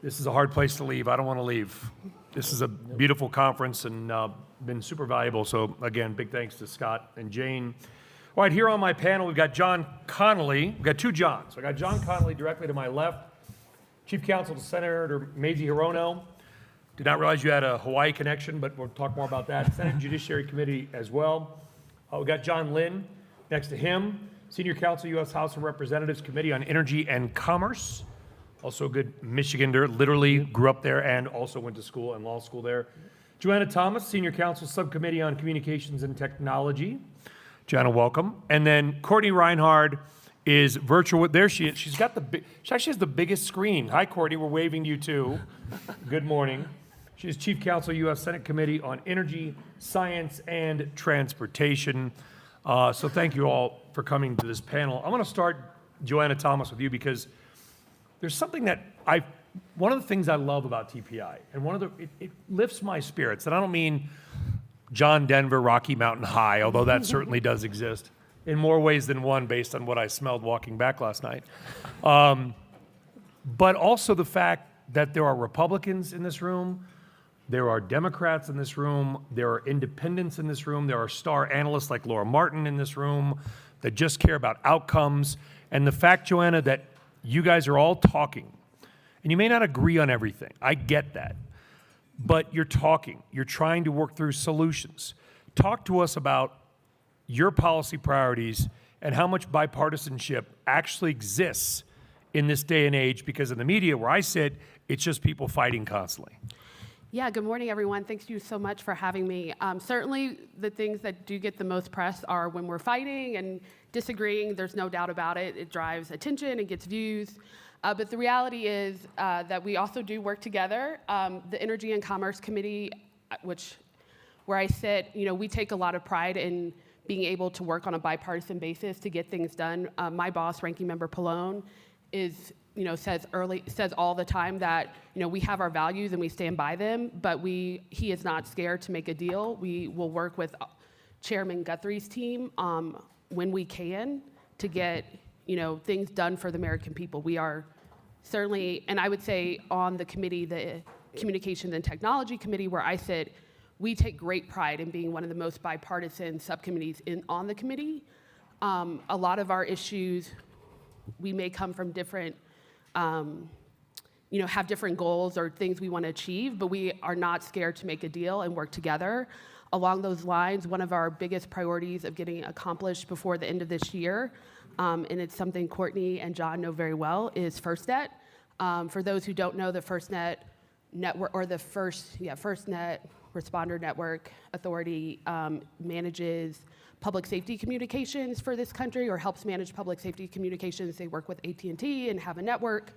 This is a hard place to leave. I don't want to leave. This is a beautiful conference and been super valuable. So again, big thanks to Scott and Jane. All right, here on my panel, we've got John Connolly. We've got two Johns. I got John Connolly directly to my left, Chief Counsel to Senator Mazie Hirono. Did not realize you had a Hawaii connection, but we'll talk more about that. Senate Judiciary Committee as well. We've got John Lynn next to him, Senior Counsel, U.S. House of Representatives Committee on Energy and Commerce. Also a good Michigander, literally grew up there and also went to school and law school there. Joanna Thomas, Senior Counsel, Subcommittee on Communications and Technology. Joanna, welcome. And then Courtney Reinhard is virtual. There she is. She actually has the biggest screen. Hi, Courtney. We're waving to you too. Good morning. She is Chief Counsel, U.S. Senate Committee on Energy, Science, and Transportation. So thank you all for coming to this panel. I want to start, Joanna Thomas, with you because there's something that one of the things I love about TPI, and it lifts my spirits, and I don't mean John Denver, Rocky Mountain High, although that certainly does exist in more ways than one based on what I smelled walking back last night. But also the fact that there are Republicans in this room, there are Democrats in this room, there are independents in this room, there are star analysts like Laura Martin in this room that just care about outcomes, and the fact, Joanna, that you guys are all talking, and you may not agree on everything. I get that. But you're talking. You're trying to work through solutions. Talk to us about your policy priorities and how much bipartisanship actually exists in this day and age, because in the media where I sit, it's just people fighting constantly. Yeah, good morning, everyone. Thank you so much for having me. Certainly, the things that do get the most press are when we're fighting and disagreeing. There's no doubt about it. It drives attention and gets views. But the reality is that we also do work together. The Energy and Commerce Committee, where I sit, we take a lot of pride in being able to work on a bipartisan basis to get things done. My boss, Ranking Member Pallone, says all the time that we have our values and we stand by them, but he is not scared to make a deal. We will work with Chairman Guthrie's team when we can to get things done for the American people. We are certainly, and I would say on the committee, the Communications and Technology Committee, where I sit, we take great pride in being one of the most bipartisan subcommittees on the committee. A lot of our issues, we may come from different, have different goals or things we want to achieve, but we are not scared to make a deal and work together. Along those lines, one of our biggest priorities of getting accomplished before the end of this year, and it's something Courtney and John know very well, is FirstNet. For those who don't know, the FirstNet network, or the FirstNet Responder Network Authority manages public safety communications for this country, or helps manage public safety communications. They work with AT&T and have a network.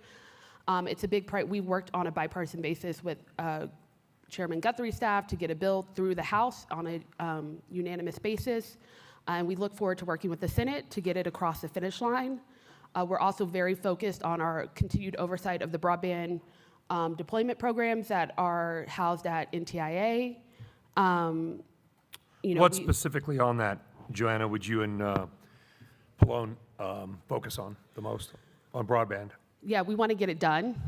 It's a big we worked on a bipartisan basis with Chairman Guthrie's staff to get a bill through the House on a unanimous basis. And we look forward to working with the Senate to get it across the finish line. We're also very focused on our continued oversight of the broadband deployment programs that are housed at NTIA. What specifically on that, Joanna, would you and Pallone focus on the most on broadband? Yeah, we want to get it done.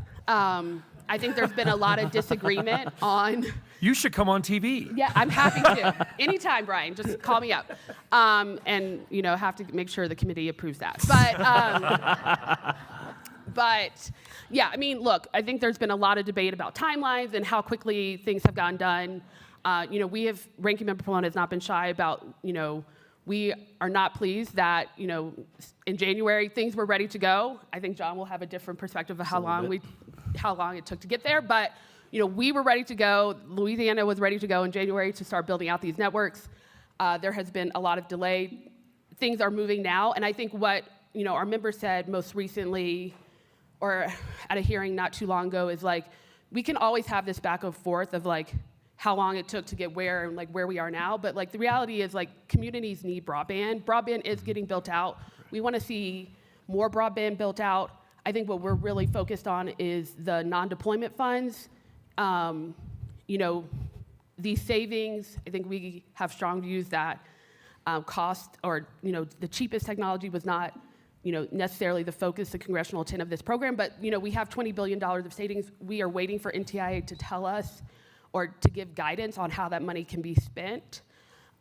I think there's been a lot of disagreement on. You should come on TV. Yeah, I'm happy to. Anytime, Brian, just call me up. And have to make sure the committee approves that. But yeah, I mean, look, I think there's been a lot of debate about timelines and how quickly things have gotten done. Ranking Member Pallone has not been shy about, we are not pleased that, in January things were ready to go. I think John will have a different perspective of how long it took to get there, but we were ready to go. Louisiana was ready to go in January to start building out these networks. There has been a lot of delay. Things are moving now, and I think what our member said most recently, or at a hearing not too long ago, is we can always have this back and forth of how long it took to get where and where we are now, but the reality is communities need broadband. Broadband is getting built out. We want to see more broadband built out. I think what we're really focused on is the non-deployment funds. These savings, I think we have strong views that cost, or the cheapest technology was not necessarily the focus, the congressional intent of this program, but, we have $20 billion of savings. We are waiting for NTIA to tell us or to give guidance on how that money can be spent.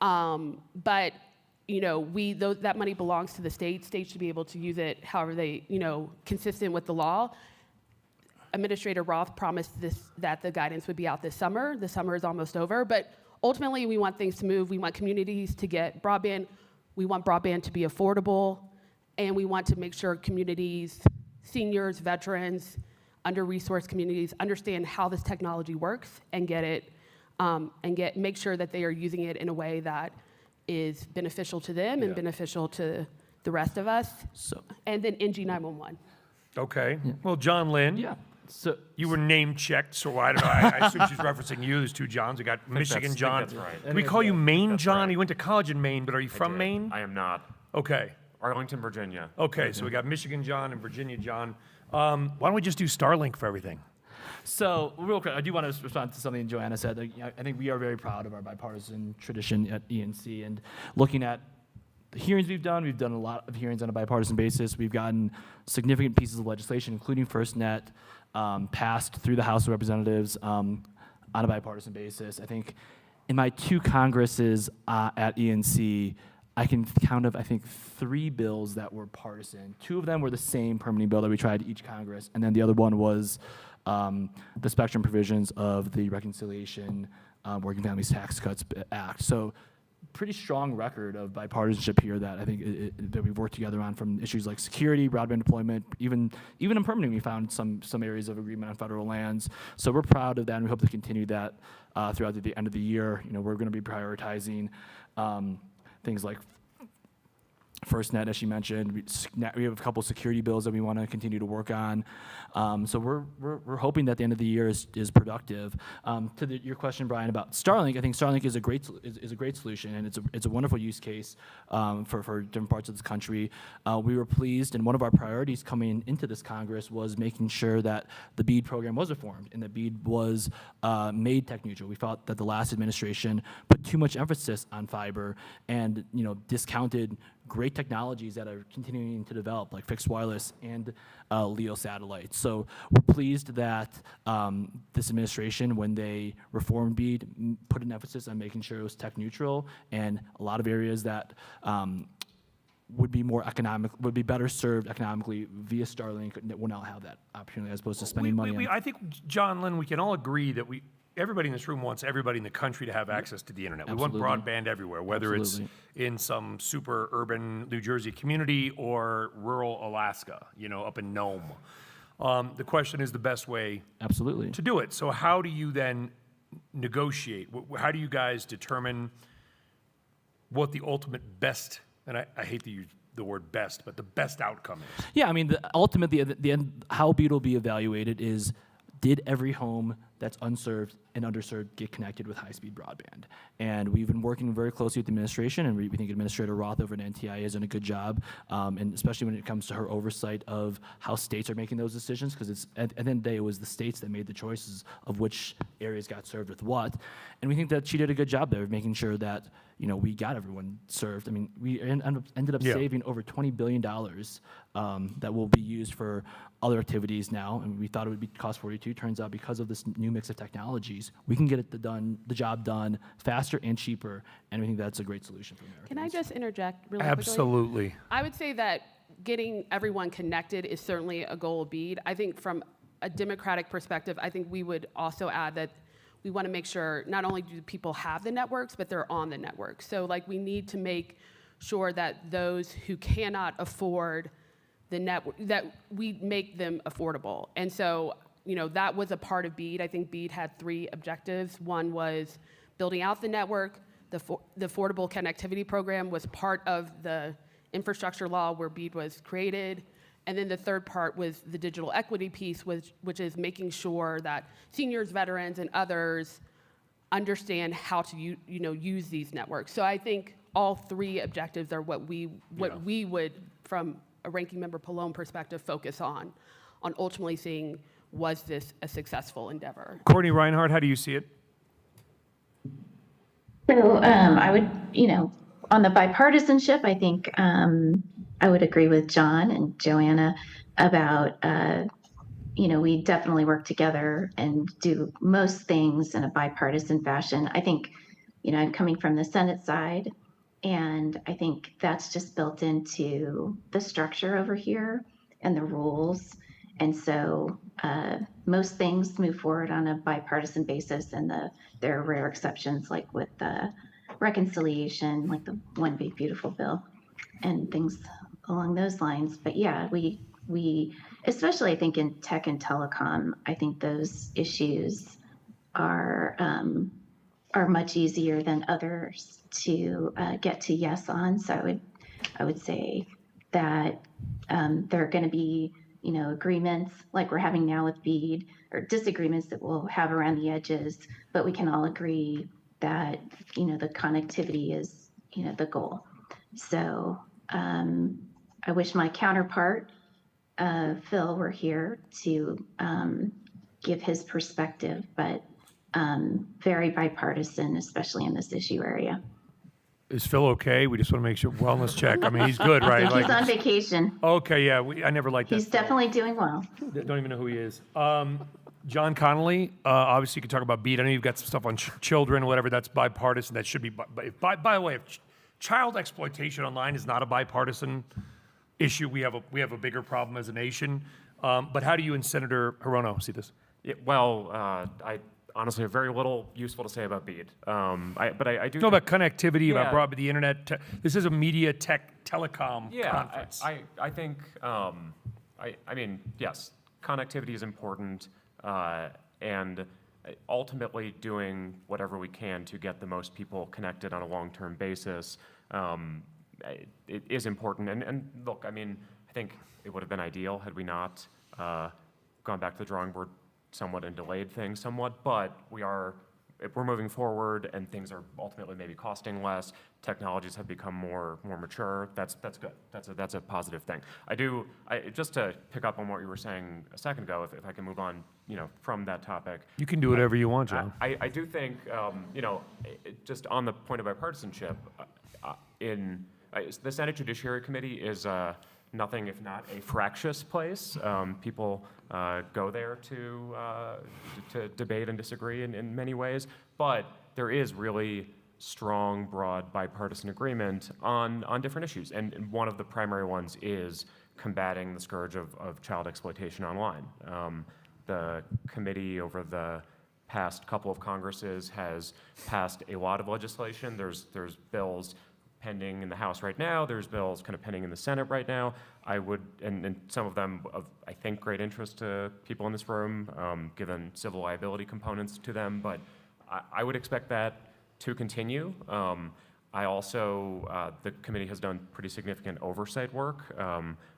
But, that money belongs to the states. States should be able to use it however they, consistent with the law. Administrator Roth promised that the guidance would be out this summer. The summer is almost over, but ultimately we want things to move. We want communities to get broadband. We want broadband to be affordable, and we want to make sure communities, seniors, veterans, under-resourced communities understand how this technology works and get it, make sure that they are using it in a way that is beneficial to them and beneficial to the rest of us. And then NG 911. Okay. Well, John Lynn. Yeah. So You were name checked, so I don't know. I assume she's referencing you. There's two Johns. We got Michigan John. that's right. Do we call you Maine John? right. You went to college in Maine, but are you from Maine? I am not. Okay. Arlington, Virginia. Okay, so we got Michigan John and Virginia John. Why don't we just do Starlink for everything? So, real quick, I do want to respond to something Joanna said. I think we are very proud of our bipartisan tradition at ENC, and looking at the hearings we've done a lot of hearings on a bipartisan basis. We've gotten significant pieces of legislation, including FirstNet, passed through the House of Representatives on a bipartisan basis. I think in my two Congresses at ENC, I can count of, I think, 3 bills that were partisan. 2 of them were the same permitting bill that we tried each Congress, and then the other one was the spectrum provisions of the Reconciliation Working Families Tax Cuts Act. So pretty strong record of bipartisanship here that I think that we've worked together on, from issues like security, broadband deployment, even in permitting we found some areas of agreement on federal lands. So we're proud of that, and we hope to continue that throughout the end of the year. We're going to be prioritizing things like FirstNet, as she mentioned. We have a couple security bills that we want to continue to work on. So we're hoping that the end of the year is productive. To your question, Brian, about Starlink, I think Starlink is a great solution, and it's a wonderful use case for different parts of this country. We were pleased, and one of our priorities coming into this Congress was making sure that the BEAD program was reformed and that BEAD was made tech neutral. We felt that the last administration put too much emphasis on fiber and discounted great technologies that are continuing to develop, like fixed wireless and LEO satellites. So we're pleased that this administration, when they reformed BEAD, put an emphasis on making sure it was tech neutral, and a lot of areas that would be better served economically via Starlink will now have that opportunity, as opposed to spending money on. I think, John Lynn, we can all agree that everybody in this room wants everybody in the country to have access to the internet. Absolutely. We want broadband everywhere, whether Absolutely. it's in some super urban New Jersey community or rural Alaska, up in Nome. The question is the best way Absolutely. to do it. So how do you then negotiate? How do you guys determine what the ultimate best, and I hate to use the word best, but the best outcome is? Yeah, I mean, ultimately, the end, how BEAD will be evaluated is, did every home that's unserved and underserved get connected with high-speed broadband? And we've been working very closely with the administration, and we think Administrator Roth over at NTIA has done a good job, and especially when it comes to her oversight of how states are making those decisions, because it's at the end of the day, it was the states that made the choices of which areas got served with what. And we think that she did a good job there of making sure that we got everyone served. I mean, we ended up saving over $20 billion that will be used for other activities now, and we thought it would be cost 42. Turns out, because of this new mix of technologies, we can get the job done faster and cheaper, and we think that's a great solution for Americans. Can I just interject really quickly? Absolutely. I would say that getting everyone connected is certainly a goal of BEAD. I think from a Democratic perspective, I think we would also add that we want to make sure not only do people have the networks, but they're on the network. So we need to make sure that those who cannot afford the network, that we make them affordable. And so, that was a part of BEAD. I think BEAD had 3 objectives. One was building out the network. The Affordable Connectivity Program was part of the infrastructure law where BEAD was created. And then the third part was the digital equity piece, which is making sure that seniors, veterans, and others understand how to use these networks. So I think all 3 objectives are what we would, from a Ranking Member Pallone perspective, focus on ultimately seeing, was this a successful endeavor? Courtney Reinhardt, how do you see it? So I would, on the bipartisanship, I think I would agree with John and Joanna about, we definitely work together and do most things in a bipartisan fashion. I think, I'm coming from the Senate side, and I think that's just built into the structure over here and the rules. And so most things move forward on a bipartisan basis, and there are rare exceptions, like with the reconciliation, like the One Big Beautiful Bill and things along those lines. But yeah, we especially I think in tech and telecom, I think those issues are much easier than others to get to yes on. So I would say that there are going to be agreements like we're having now with BEAD, or disagreements that we'll have around the edges, but we can all agree that the connectivity is the goal. So I wish my counterpart Phil were here to give his perspective, but very bipartisan, especially in this issue area. Is Phil okay? We just want to make sure, wellness check. I mean, he's good, right? He's on vacation. Okay, yeah, I never liked that. He's definitely doing well. Don't even know who he is. John Connolly, obviously you can talk about BEAD. I know you've got some stuff on children, whatever, that's bipartisan. That should be, by the way, if child exploitation online is not a bipartisan issue, we have a bigger problem as a nation. But how do you and Senator Hirono see this? Yeah, well, I honestly have very little useful to say about BEAD. But I do No, about connectivity, Yeah. about broadband, the internet. This is a media tech telecom conference. I think, I mean, yes, connectivity is important, and ultimately doing whatever we can to get the most people connected on a long-term basis, it is important. And look, I mean, I think it would have been ideal had we not gone back to the drawing board somewhat and delayed things somewhat, but if we're moving forward and things are ultimately maybe costing less, technologies have become more mature. That's good. That's a positive thing. Just to pick up on what you were saying a second ago, if I can move on, from that topic. You can do whatever you want, John. I do think, just on the point of bipartisanship, the Senate Judiciary Committee is nothing if not a fractious place. People go there to debate and disagree in many ways, but there is really strong, broad bipartisan agreement on different issues, and one of the primary ones is combating the scourge of child exploitation online. The committee over the past couple of Congresses has passed a lot of legislation. There's bills pending in the House right now. There's bills kind of pending in the Senate right now. And some of them of, I think, great interest to people in this room, given civil liability components to them. But I would expect that to continue. I also, the committee has done pretty significant oversight work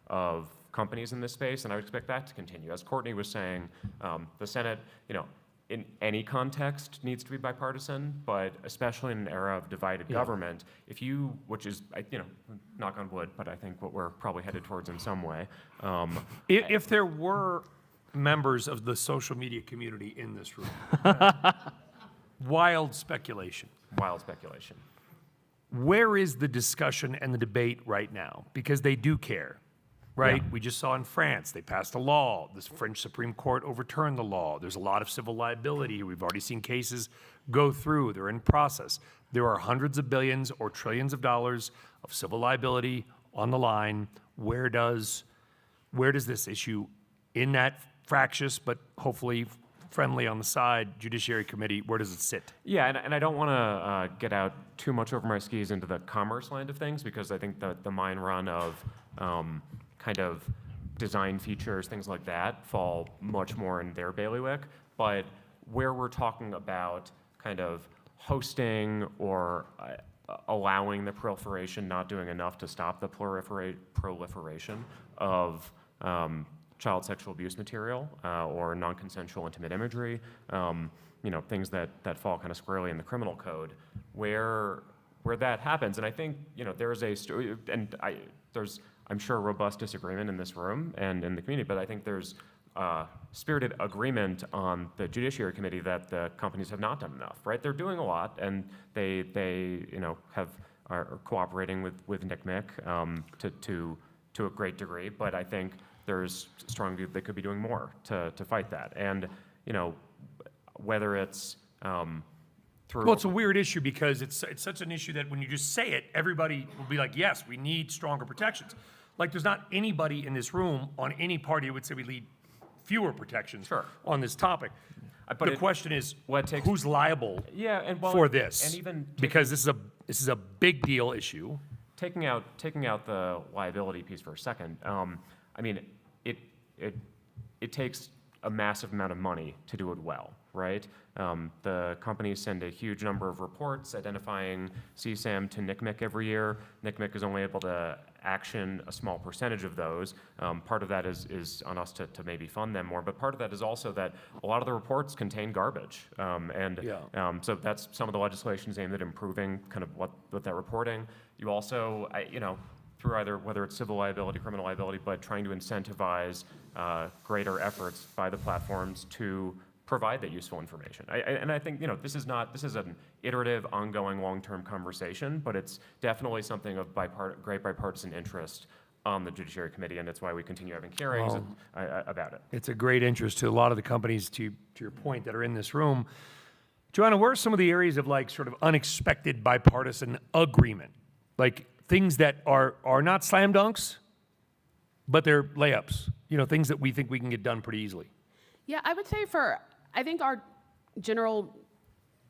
of companies in this space, and I would expect that to continue. As Courtney was saying, the Senate, in any context needs to be bipartisan, but especially in an era of divided government, which is, knock on wood, but I think what we're probably headed towards in some way. If there were members of the social media community in this room, wild speculation. Wild speculation. Where is the discussion and the debate right now? Because they do care, right? Yeah. We just saw in France, they passed a law. The French Supreme Court overturned the law. There's a lot of civil liability. We've already seen cases go through. They're in process. There are hundreds of billions or trillions of dollars of civil liability on the line. Where does this issue, in that fractious but hopefully friendly on the side Judiciary Committee, where does it sit? Yeah, and I don't want to get out too much over my skis into the commerce land of things, because I think the mine run of kind of design features, things like that, fall much more in their bailiwick. But where we're talking about kind of hosting or allowing the proliferation, not doing enough to stop the proliferation of child sexual abuse material or non-consensual intimate imagery, things that fall kind of squarely in the criminal code, where that happens. And I think there is there's I'm sure robust disagreement in this room and in the community, but I think there's spirited agreement on the Judiciary Committee that the companies have not done enough. Right? They're doing a lot, and they are cooperating with NCMEC to to a great degree, but I think there's strong view they could be doing more to fight that. And, whether it's through. Well, it's a weird issue because it's such an issue that when you just say it, everybody will be like, yes, we need stronger protections. Like, there's not anybody in this room on any party who would say we need fewer protections Sure. on this topic. But The question is, what takes- who's liable Yeah, and well, for this? and even because this is a big deal issue. taking out the liability piece for a second, I mean, it takes a massive amount of money to do it well, right? The companies send a huge number of reports identifying CSAM to NCMEC every year. NCMEC is only able to action a small percentage of those. Part of that is on us to maybe fund them more, but part of that is also that a lot of the reports contain garbage. So that's some of the legislation is aimed at improving kind of what that reporting. You also, through either whether it's civil liability, criminal liability, but trying to incentivize greater efforts by the platforms to provide that useful information. And I think this is an iterative, ongoing, long-term conversation, but it's definitely something of great bipartisan interest on the Judiciary Committee, and it's why we continue having hearings about it. It's a great interest to a lot of the companies, to your point, that are in this room. Joanna, where are some of the areas of like sort of unexpected bipartisan agreement? Like things that are not slam dunks, but they're layups, things that we think we can get done pretty easily. Yeah, I would say I think our general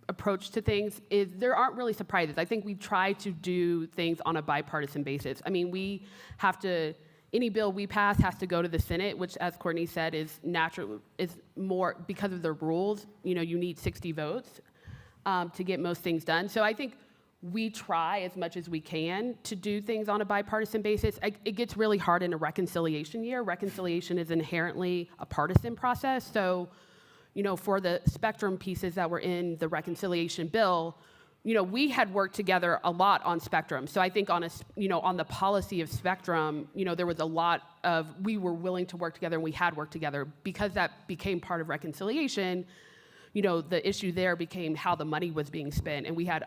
approach to things is there aren't really surprises. I think we try to do things on a bipartisan basis. I mean, any bill we pass has to go to the Senate, which, as Courtney said, is more because of the rules. You need 60 votes to get most things done. So I think we try as much as we can to do things on a bipartisan basis. It gets really hard in a reconciliation year. Reconciliation is inherently a partisan process. So, for the spectrum pieces that were in the reconciliation bill, we had worked together a lot on spectrum. So I think on the policy of spectrum, there was a lot of, we were willing to work together and we had worked together. Because that became part of reconciliation, the issue there became how the money was being spent. And we had,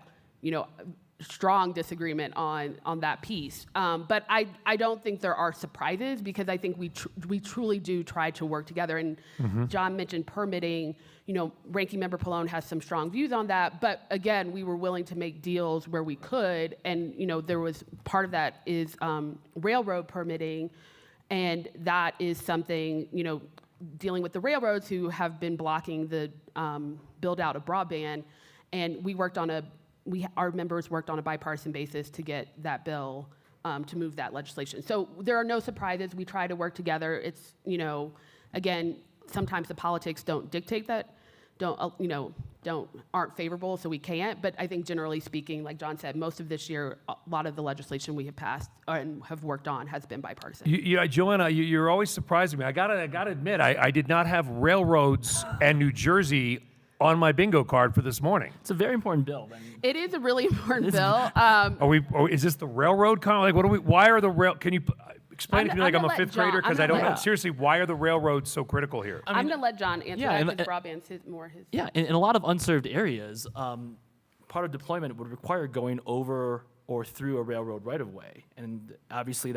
strong disagreement on that piece. But I don't think there are surprises because I think we truly do try to work together. And John mentioned permitting. Ranking Member Pallone has some strong views on that. But again, we were willing to make deals where we could. And there was part of that is railroad permitting, and that is something dealing with the railroads who have been blocking the build out of broadband. And our members worked on a bipartisan basis to get that bill to move that legislation. So there are no surprises. We try to work together. It's, again, sometimes the politics don't dictate that, aren't favorable, so we can't. But I think generally speaking, like John said, most of this year, a lot of the legislation we have passed and have worked on has been bipartisan. Joanna, you're always surprising me. I gotta admit, I did not have railroads and New Jersey on my bingo card for this morning. It's a very important bill. It is a really important bill. Is this the railroad kind of like, why are the rail, can you explain it to me like I'm a fifth grader? Because I don't know. Seriously, why are the railroads so critical here? I'm going to let John answer that because broadband's his. Yeah, in a lot of unserved areas, part of deployment would require going over or through a railroad right-of-way. And obviously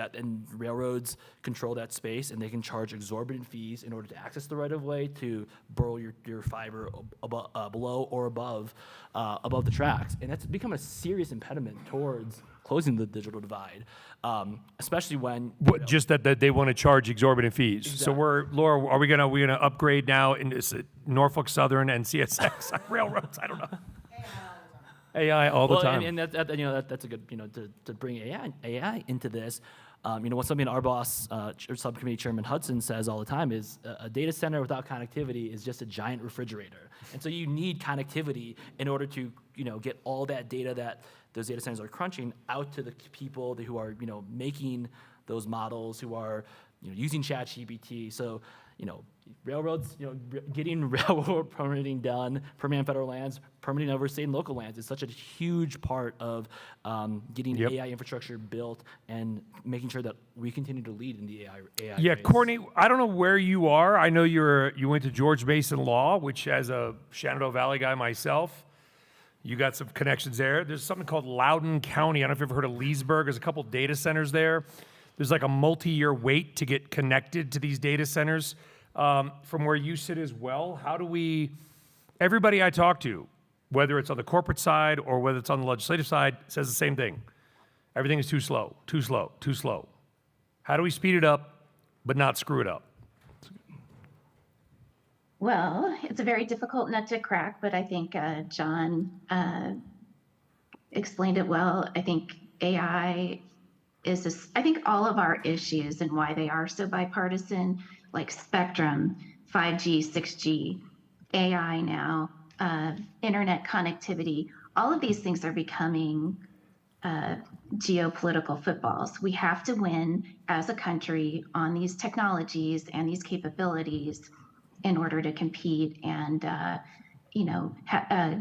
railroads control that space, and they can charge exorbitant fees in order to access the right-of-way to burrow your fiber below or above the tracks. And that's become a serious impediment towards closing the digital divide, especially when... Just that they want to charge exorbitant fees. Exactly. So Laura, are we gonna upgrade now into Norfolk Southern and CSX railroads? I don't know. AI all the time. And that's a good, to bring AI into this. What's something our boss, subcommittee chairman Hudson says all the time is a data center without connectivity is just a giant refrigerator. And so you need connectivity in order to, get all that data that those data centers are crunching out to the people who are, making those models, who are, using ChatGPT. So, railroads, getting railroad permitting done, permitting on federal lands, permitting over state and local lands is such a huge part of getting AI infrastructure built and making sure that we continue to lead in the AI Yeah, race. Courtney, I don't know where you are. I know you went to George Mason Law, which as a Shenandoah Valley guy myself, you got some connections there. There's something called Loudoun County. I don't know if you've ever heard of Leesburg. There's a couple data centers there. there's like a multi-year wait to get connected to these data centers. From where you sit as well, how do we, everybody I talk to, whether it's on the corporate side or whether it's on the legislative side, says the same thing. Everything is too slow, too slow, too slow. How do we speed it up but not screw it up? Well, it's a very difficult nut to crack, but I think John explained it well. I think AI I think all of our issues and why they are so bipartisan, like spectrum, 5G, 6G, AI now, internet connectivity, all of these things are becoming geopolitical footballs. We have to win as a country on these technologies and these capabilities in order to compete and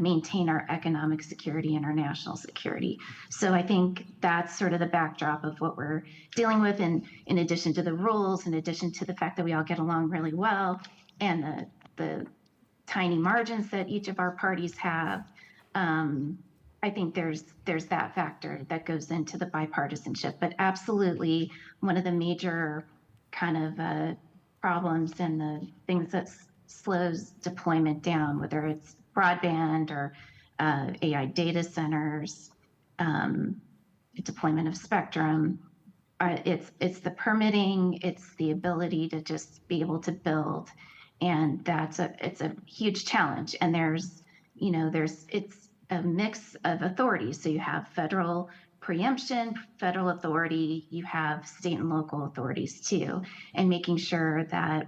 maintain our economic security and our national security. So I think that's sort of the backdrop of what we're dealing with, and in addition to the rules, in addition to the fact that we all get along really well, and the tiny margins that each of our parties have. I think there's that factor that goes into the bipartisanship, but absolutely one of the major kind of problems and the things that slows deployment down, whether it's broadband or AI data centers, deployment of spectrum, it's the permitting, it's the ability to just be able to build, and it's a huge challenge. And it's a mix of authorities. So you have federal preemption, federal authority, you have state and local authorities too, and making sure that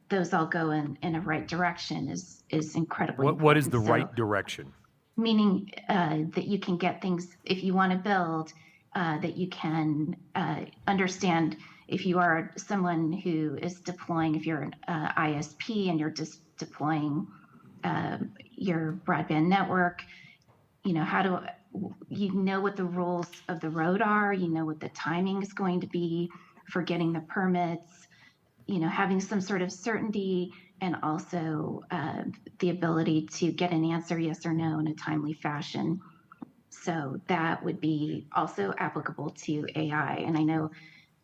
those all go in a right direction is incredibly important. What is the right direction? Meaning that you can get things, if you want to build, that you can understand if you are someone who is deploying, if you're an ISP and you're just deploying your broadband network, you know what the rules of the road are, you know what the timing is going to be for getting the permits, having some sort of certainty, and also the ability to get an answer, yes or no, in a timely fashion. So that would be also applicable to AI. And I know,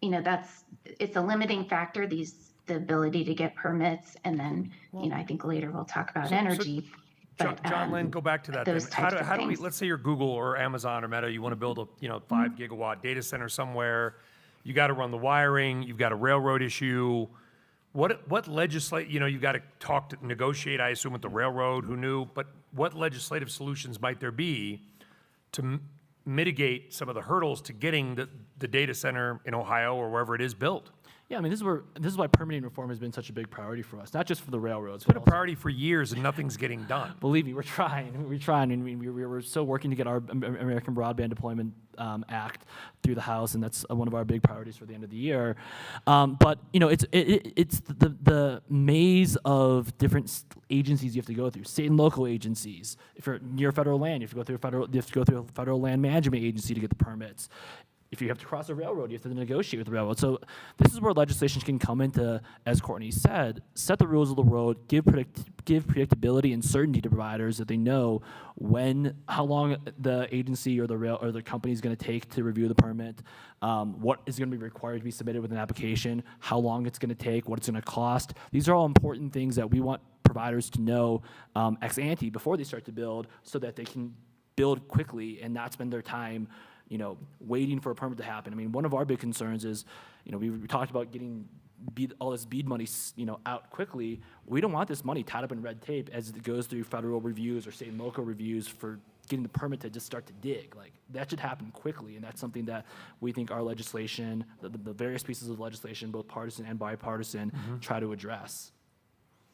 it's a limiting factor, the ability to get permits. And then, I think later we'll talk about energy. But, John Lynn, go back to that. those Then. types of How do we? things. Let's say you're Google or Amazon or Meta. You want to build a 5 gigawatt data center somewhere. You got to run the wiring. You've got a railroad issue. What legislate? You've got to negotiate. I assume with the railroad. Who knew? But what legislative solutions might there be to mitigate some of the hurdles to getting the data center in Ohio or wherever it is built? Yeah, I mean, this is why permitting reform has been such a big priority for us, not just for the railroads. It's been but a also- priority for years and nothing's getting done. Believe me, we're trying, and we're still working to get our American Broadband Deployment Act through the House, and that's one of our big priorities for the end of the year. But it's the maze of different agencies you have to go through, state and local agencies. If you're near federal land, you have to go through a federal land management agency to get the permits. If you have to cross a railroad, you have to negotiate with the railroad. So this is where legislation can come into, as Courtney said, set the rules of the road, give predictability and certainty to providers that they know how long the agency or the company is going to take to review the permit, what is going to be required to be submitted with an application, how long it's going to take, what it's going to cost. These are all important things that we want providers to know ex ante before they start to build, so that they can build quickly and not spend their time waiting for a permit to happen. I mean, one of our big concerns is, we talked about getting all this BEAD money, out quickly. We don't want this money tied up in red tape as it goes through federal reviews or state and local reviews for getting the permit to just start to dig. Like, that should happen quickly, and that's something that we think our legislation, the various pieces of legislation, both partisan and bipartisan, try to address.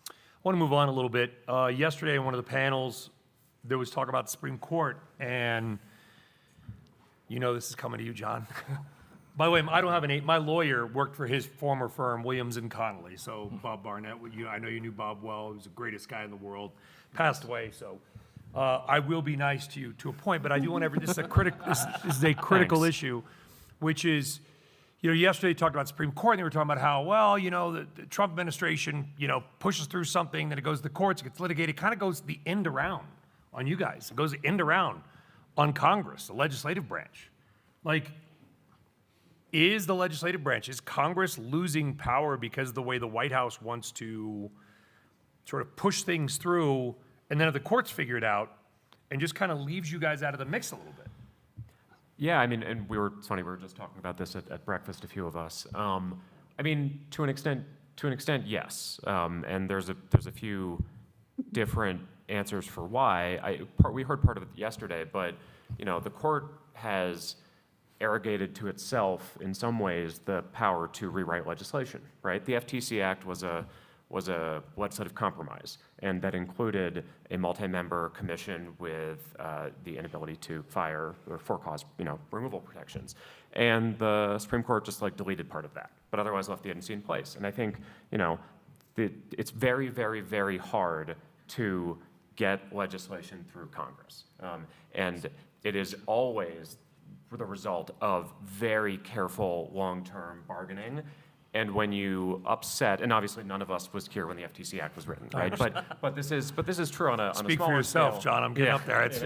I want to move on a little bit. Yesterday in one of the panels, there was talk about the Supreme Court, and this is coming to you, John. By the way, I don't have my lawyer worked for his former firm, Williams & Connolly. So Bob Barnett, I know you knew Bob well. He was the greatest guy in the world. Passed away, so I will be nice to you to a point. But I do want this is a critical Thanks. issue, which is, yesterday you talked about Supreme Court, and they were talking about how, the Trump administration, pushes through something, then it goes to the courts, it gets litigated. It kind of goes the end around on you guys. It goes the end around on Congress, the legislative branch. Like, is the legislative branch, is Congress losing power because of the way the White House wants to sort of push things through, and then if the courts figure it out, and just kind of leaves you guys out of the mix a little bit? Yeah, I mean, and it's funny, we were just talking about this at breakfast, a few of us. I mean, to an extent, yes. And there's a few different answers for why. We heard part of it yesterday, but the court has arrogated to itself, in some ways, the power to rewrite legislation. Right? The FTC Act was a legislative compromise, and that included a multi-member commission with the inability to fire or for-cause removal protections. And the Supreme Court just deleted part of that, but otherwise left the agency in place. And I think it's very, very, very hard to get legislation through Congress, and it is always the result of very careful long-term bargaining. And when you upset, and obviously none of us was here when the FTC Act was written, right? But this is true on a Speak smaller for yourself, scale. John. I'm getting up there. It's,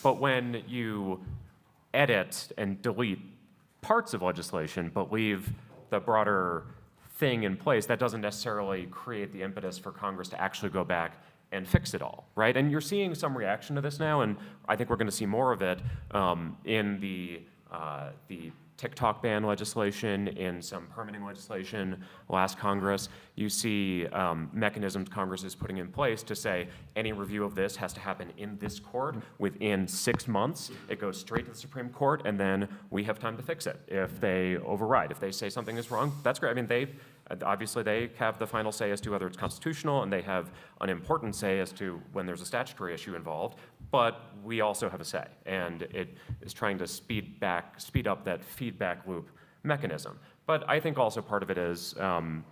But when you edit and delete parts of legislation, but leave the broader thing in place, that doesn't necessarily create the impetus for Congress to actually go back and fix it all, right? And you're seeing some reaction to this now, and I think we're going to see more of it in the TikTok ban legislation, in some permitting legislation last Congress. You see mechanisms Congress is putting in place to say any review of this has to happen in this court within 6 months. It goes straight to the Supreme Court, and then we have time to fix it. If they override, if they say something is wrong, that's great. I mean, obviously they have the final say as to whether it's constitutional, and they have an important say as to when there's a statutory issue involved, but we also have a say, and it is trying to speed up that feedback loop mechanism. But I think also part of it is, and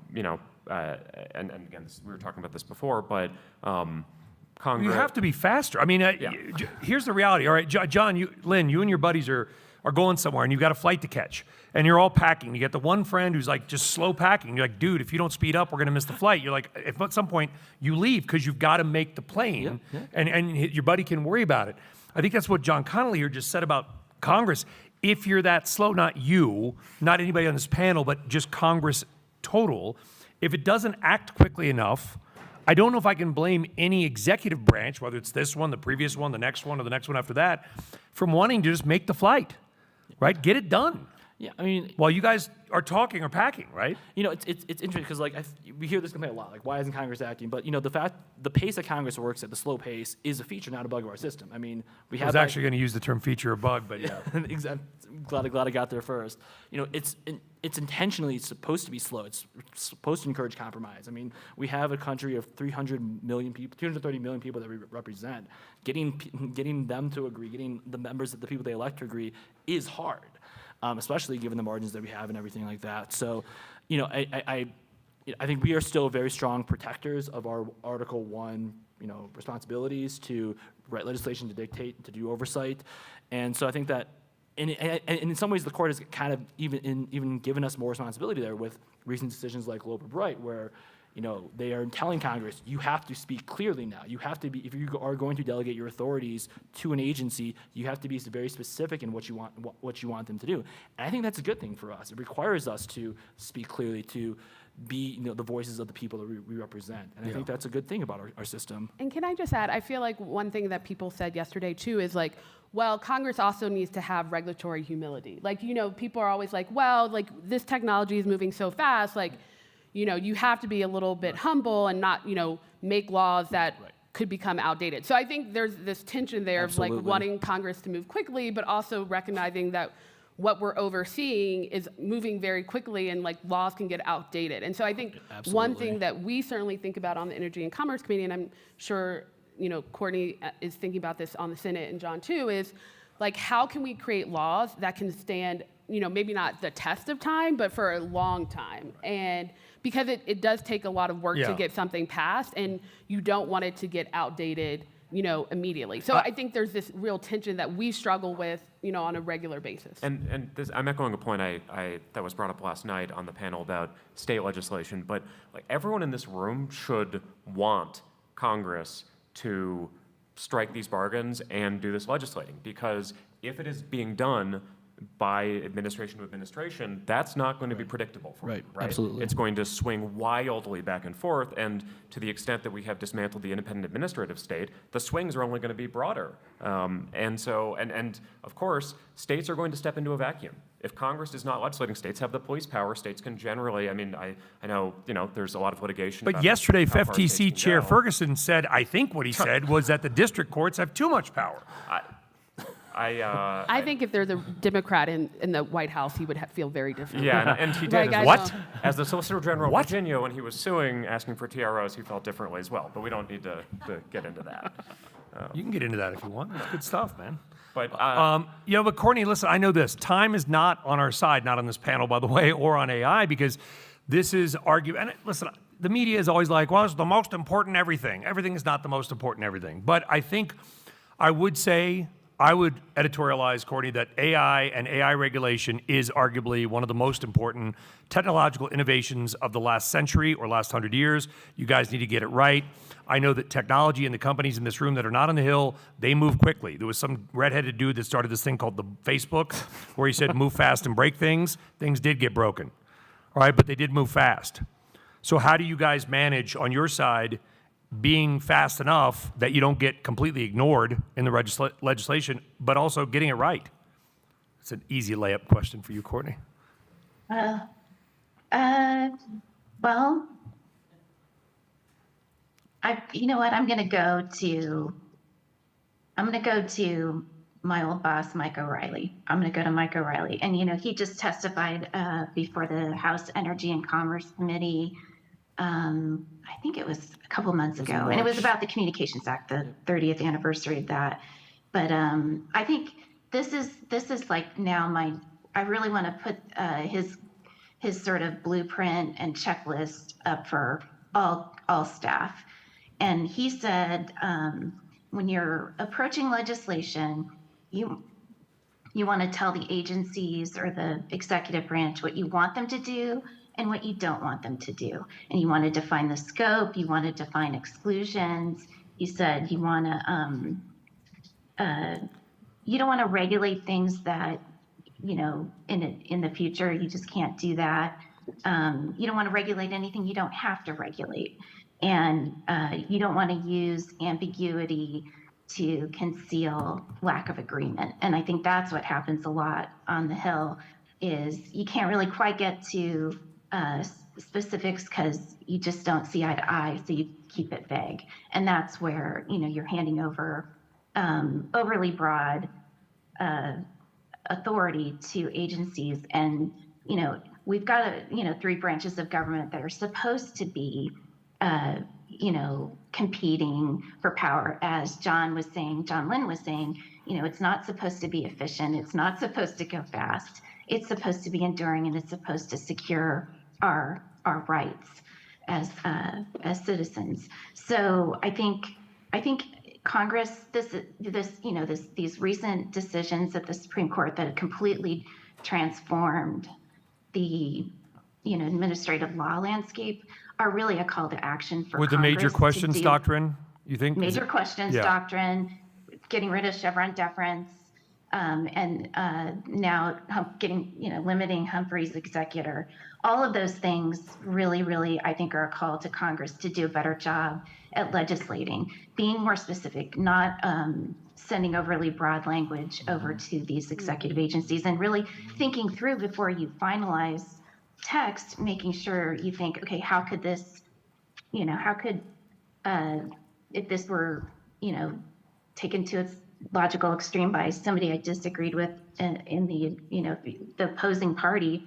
again, we were talking about this before, but Congress... You have to be faster. I mean, here's the reality. All right, John, Lynn, you and your buddies are going somewhere, and you've got a flight to catch, and you're all packing. You get the one friend who's just slow packing. You're like, dude, if you don't speed up, we're going to miss the flight. You're like, if at some point you leave because you've got to make the plane, and your buddy can worry about it. I think that's what John Connolly here just said about Congress. If you're that slow, not you, not anybody on this panel, but just Congress total, if it doesn't act quickly enough, I don't know if I can blame any executive branch, whether it's this one, the previous one, the next one, or the next one after that, from wanting to just make the flight, right? Get it done. Yeah, I mean, while you guys are talking or packing, right? It's interesting because we hear this complaint a lot. Why isn't Congress acting? But the pace that Congress works at, the slow pace, is a feature, not a bug of our system. I mean, we have. I was actually going to use the term feature or bug, but yeah. Glad I got there first. It's intentionally supposed to be slow. It's supposed to encourage compromise. I mean, we have a country of 300 million people, 230 million people that we represent. Getting them to agree, getting the members of the people they elect to agree, is hard. Especially given the margins that we have and everything like that. So, I think we are still very strong protectors of our Article 1, responsibilities to write legislation, to dictate, to do oversight. And so I think that, and in some ways, the court has kind of even given us more responsibility there with recent decisions like Loper Bright, where they are telling Congress, you have to speak clearly now. You have to be, if you are going to delegate your authorities to an agency, you have to be very specific in what you want them to do. And I think that's a good thing for us. It requires us to speak clearly, to be the voices of the people that we represent. And I think that's a good thing about our system. And can I just add, I feel like one thing that people said yesterday too is well, Congress also needs to have regulatory humility. People are always this technology is moving so fast, you have to be a little bit humble and not, make laws that could become outdated. So I think there's this tension there of wanting Congress to move quickly, but also recognizing that what we're overseeing is moving very quickly and laws can get outdated. And so I think one thing that we certainly think about on the Energy and Commerce Committee, and I'm sure, Courtney is thinking about this on the Senate and John too, is how can we create laws that can stand, maybe not the test of time, but for a long time. And because it does take a lot of work to get something passed, and you don't want it to get outdated, immediately. So I think there's this real tension that we struggle with, on a regular basis. And I'm echoing a point that was brought up last night on the panel about state legislation, but everyone in this room should want Congress to strike these bargains and do this legislating, because if it is being done, by administration to administration, that's not going to be predictable. Right, absolutely. It's going to swing wildly back and forth, and to the extent that we have dismantled the independent administrative state, the swings are only going to be broader. And of course, states are going to step into a vacuum. If Congress is not legislating, states have the police power. States can generally, I mean, I know, there's a lot of litigation. But about yesterday, how far states FTC can Chair go. Ferguson said, I think what he said was that the district courts have too much power. I think if there's a Democrat in the White House, he would feel very different. Yeah, and he Like, did. I As, What? as the Solicitor General of What? Virginia, when he was suing, asking for TROs, he felt differently as well. But we don't need to get into that. You can get into that if you want. It's good stuff, man. But But Courtney, listen, I know this. Time is not on our side, not on this panel, by the way, or on AI, because this is and listen, the media is always like, well, it's the most important everything. Everything is not the most important everything. But I think I would editorialize, Courtney, that AI and AI regulation is arguably one of the most important technological innovations of the last century or last 100 years. You guys need to get it right. I know that technology and the companies in this room that are not on the Hill, they move quickly. There was some redheaded dude that started this thing called the Facebook, where he said move fast and break things. Things did get broken, all right, but they did move fast. So how do you guys manage on your side being fast enough that you don't get completely ignored in the legislation, but also getting it right? It's an easy layup question for you, Courtney. Well, you know what? I'm going to go to my old boss, Mike O'Reilly. I'm going to go to Mike O'Reilly. And, he just testified before the House Energy and Commerce Committee. I think it was a couple months ago. And it was about the Communications Act, the 30th anniversary of that. But I think this is like now I really want to put his sort of blueprint and checklist up for all staff. And he said, when you're approaching legislation, you want to tell the agencies or the executive branch what you want them to do and what you don't want them to do. And you want to define the scope, you want to define exclusions. He said you want to, you don't want to regulate things that, in the future, you just can't do that. You don't want to regulate anything you don't have to regulate. And you don't want to use ambiguity to conceal lack of agreement. And I think that's what happens a lot on the Hill is you can't really quite get to specifics because you just don't see eye to eye, so you keep it vague. And that's where, you're handing over overly broad authority to agencies. And, we've got, 3 branches of government that are supposed to be competing for power. As John Lynn was saying, it's not supposed to be efficient. It's not supposed to go fast. It's supposed to be enduring, and it's supposed to secure our rights as citizens. So I think Congress, these recent decisions at the Supreme Court that have completely transformed the administrative law landscape are really a call to action for With the Congress major to questions do doctrine, you think? major questions Yeah. doctrine, getting rid of Chevron deference, and now limiting Humphrey's executor. All of those things really, really, I think, are a call to Congress to do a better job at legislating, being more specific, not sending overly broad language over to these executive agencies, and really thinking through before you finalize text, making sure you think, okay, how could this, if this were, taken to its logical extreme by somebody I disagreed with in the, the opposing party,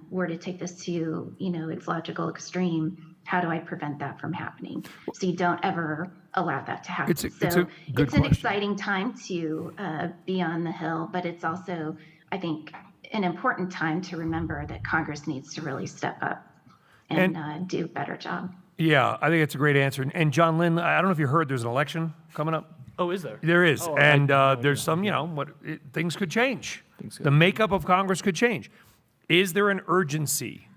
were to take this to, its logical extreme, how do I prevent that from happening? So you don't ever allow that to happen. It's a So good it's an question. exciting time to be on the Hill, but it's also, I think, an important time to remember that Congress needs to really step up and do a better job. Yeah, I think it's a great answer. And John Lynn, I don't know if you heard, there's an election coming up. Oh, is there? There is, Oh, and there's some, things could change. The makeup of Congress could change. Is there an urgency?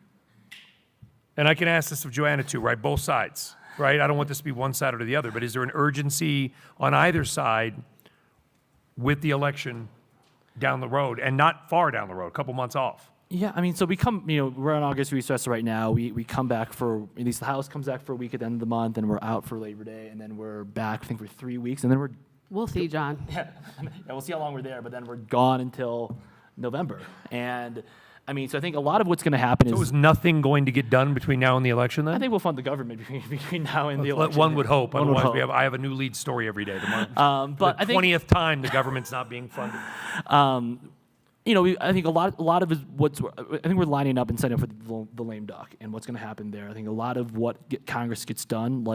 And I can ask this of Joanna too, right? Both sides, right? I don't want this to be one side or the other, but is there an urgency on either side with the election down the road, and not far down the road, a couple months off. Yeah, I mean, so we come, we're on August recess right now. We come back for, at least the House comes back for a week at the end of the month, and we're out for Labor Day, and then we're back, I think, for 3 weeks, and then we're, We'll see, John. yeah, we'll see how long we're there, but then we're gone until November. And, I mean, so I think a lot of what's going to happen So is, is nothing going to get done between now and the election then? I think we'll fund the government between now and the election. One would hope. One would Otherwise, hope. I have a new lead story every day. But I the think 20th time the government's not being funded. I think a lot of I think we're lining up and setting up for the lame duck and what's going to happen there. I think a lot of what Congress gets done,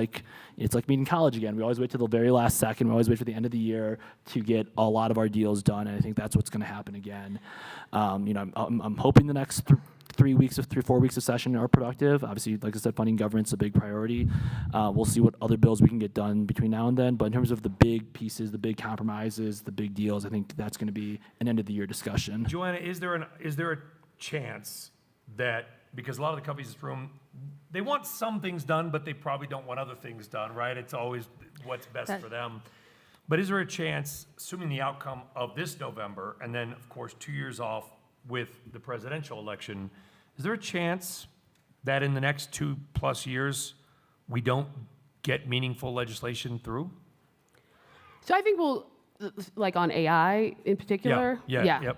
it's like being in college again. We always wait till the very last second. We always wait for the end of the year to get a lot of our deals done, and I think that's what's going to happen again. I'm hoping the next 4 weeks of session are productive. Obviously, like I said, funding government's a big priority. We'll see what other bills we can get done between now and then. But in terms of the big pieces, the big compromises, the big deals, I think that's going to be an end of the year discussion. Joanna, is there a chance that, because a lot of the companies in this room, they want some things done, but they probably don't want other things done, right? It's always what's best for them. But is there a chance, assuming the outcome of this November, and then, of course, 2 years off with the presidential election, is there a chance that in the next 2+ years, we don't get meaningful legislation through? So I think we'll, like on AI in particular. Yep.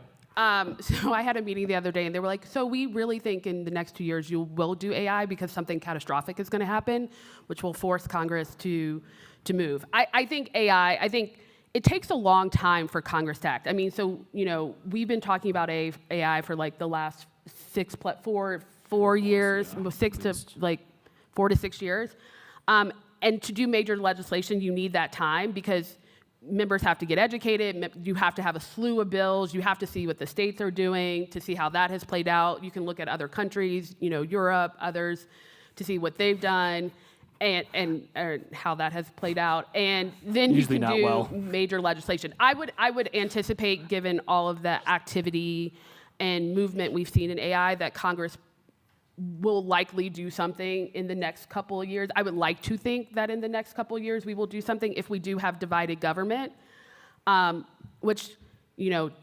So I had a meeting the other day, and they were like, so we really think in the next 2 years you will do AI because something catastrophic is going to happen, which will force Congress to move. I think AI, it takes a long time for Congress to act. I mean, so, we've been talking about AI for like the last 4 years, 4 to 6 years. And to do major legislation, you need that time because members have to get educated. You have to have a slew of bills. You have to see what the states are doing to see how that has played out. You can look at other countries, Europe, others, to see what they've done and how that has played out. And then Usually you can not do well. major legislation. I would anticipate, given all of the activity and movement we've seen in AI, that Congress will likely do something in the next couple of years. I would like to think that in the next couple of years we will do something if we do have divided government, which,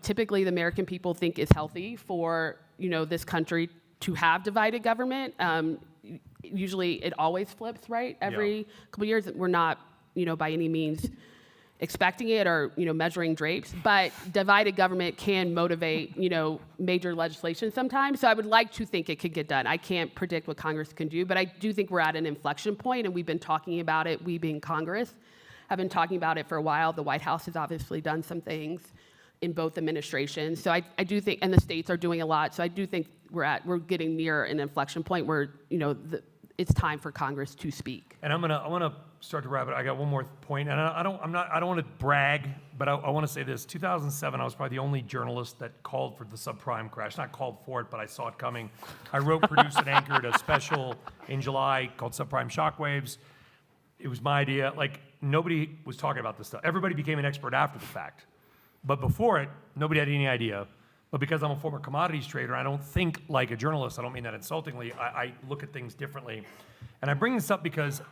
typically the American people think is healthy for, this country to have divided government. Usually it always flips, right? Every couple of years. We're not, by any means expecting it or, measuring drapes, but divided government can motivate, major legislation sometimes. So I would like to think it could get done. I can't predict what Congress can do, but I do think we're at an inflection point, and we've been talking about it. We being Congress have been talking about it for a while. The White House has obviously done some things in both administrations. So I do think, and the states are doing a lot. So I do think we're getting near an inflection point where, it's time for Congress to speak. And I want to start to wrap it. I got one more point, and I don't want to brag, but I want to say this. 2007, I was probably the only journalist that called for the subprime crash. Not called for it, but I saw it coming. I wrote, produced, and anchored a special in July called Subprime Shockwaves. It was my idea. Nobody was talking about this stuff. Everybody became an expert after the fact. But before it, nobody had any idea. But because I'm a former commodities trader, I don't think like a journalist. I don't mean that insultingly. I look at things differently. And I bring this up because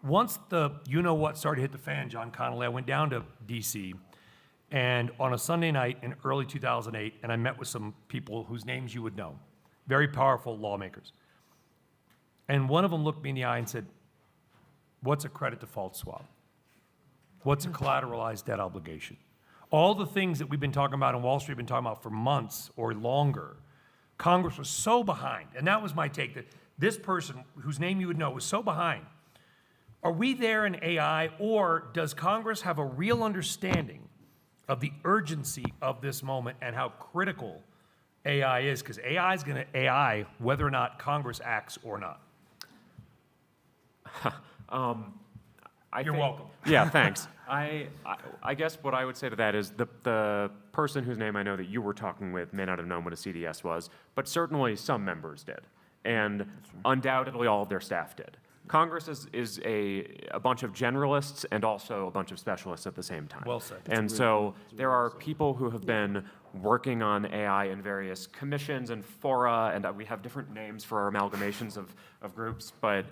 once the you-know-what started to hit the fan, John Connolly, I went down to D.C. and on a Sunday night in early 2008, and I met with some people whose names you would know, very powerful lawmakers. And one of them looked me in the eye and said, what's a credit default swap? What's a collateralized debt obligation? All the things that we've been talking about and Wall Street been talking about for months or longer, Congress was so behind. And that was my take, that this person, whose name you would know, was so behind. Are we there in AI, or does Congress have a real understanding of the urgency of this moment and how critical AI is? Because AI is going to AI whether or not Congress acts or not. You're welcome. Yeah, thanks. I guess what I would say to that is the person whose name I know that you were talking with may not have known what a CDS was, but certainly some members did, and undoubtedly all of their staff did. Congress is a bunch of generalists and also a bunch of specialists at the same time. Well said. And so there are people who have been working on AI in various commissions and fora, and we have different names for our amalgamations of groups, but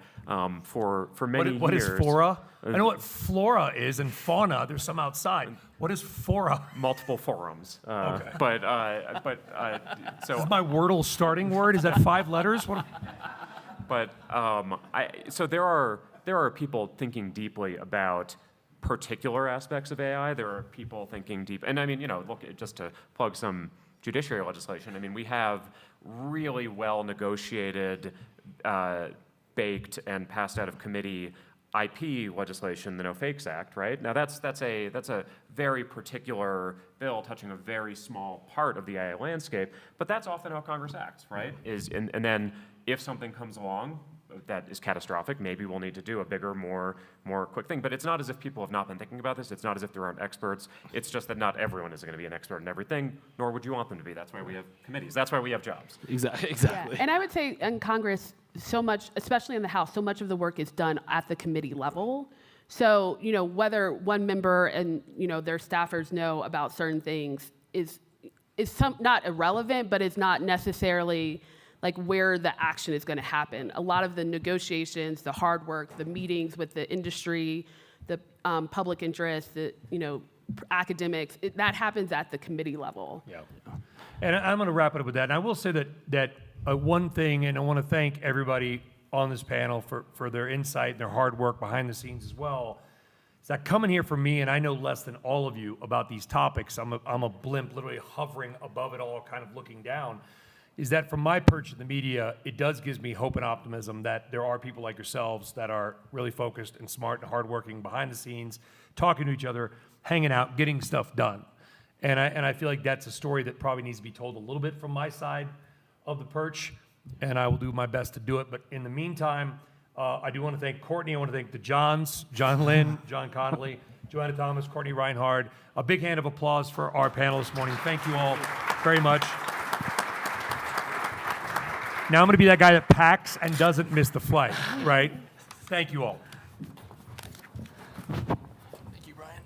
for many What is years... fora? I know what flora is and fauna. There's some outside. What is fora? Multiple forums. Okay. So Is my Wordle starting word? Is that 5 letters? What? But so there are people thinking deeply about particular aspects of AI. There are people thinking deep, and I mean, look, just to plug some judiciary legislation. I mean, we have really well negotiated, baked, and passed out of committee IP legislation, the No Fakes Act, right? Now that's a very particular bill touching a very small part of the AI landscape, but that's often how Congress acts, right? And then if something comes along that is catastrophic, maybe we'll need to do a bigger, more quick thing. But it's not as if people have not been thinking about this. It's not as if there aren't experts. It's just that not everyone is going to be an expert in everything, nor would you want them to be. That's why we have committees. That's why we have jobs. Exactly. Yeah, and I would say in Congress, so much, especially in the House, so much of the work is done at the committee level. So, whether one member and, their staffers know about certain things is not irrelevant, but it's not necessarily like where the action is going to happen. A lot of the negotiations, the hard work, the meetings with the industry, the public interest, the, academics, that happens at the committee level. Yeah. And I'm going to wrap it up with that. And I will say that one thing, and I want to thank everybody on this panel for their insight and their hard work behind the scenes as well, is that coming here for me, and I know less than all of you about these topics, I'm a blimp literally hovering above it all, kind of looking down, is that from my perch in the media, it does give me hope and optimism that there are people like yourselves that are really focused and smart and hardworking behind the scenes, talking to each other, hanging out, getting stuff done. And I feel like that's a story that probably needs to be told a little bit from my side of the perch, and I will do my best to do it. But in the meantime, I do want to thank Courtney. I want to thank the Johns, John Lynn, John Connolly, Joanna Thomas, Courtney Reinhard. A big hand of applause for our panel this morning. Thank you all very much. Now I'm going to be that guy that packs and doesn't miss the flight, right? Thank you all. Thank you, Brian.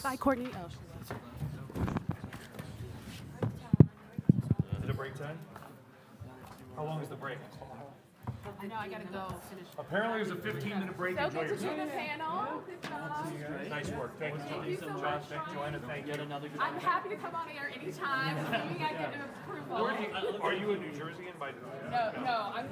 Bye, Courtney. Oh, Is it a break time? How long is the break? I know, I gotta go finish. Apparently there's a 15-minute break. So Enjoy good to see yourself. the panel. Good job. Nice work. Thank you. Thank you so John, much. thank Joanna, thank you. I'm happy to come on air anytime, assuming I get an approval. Are you in New Jersey? No, I'm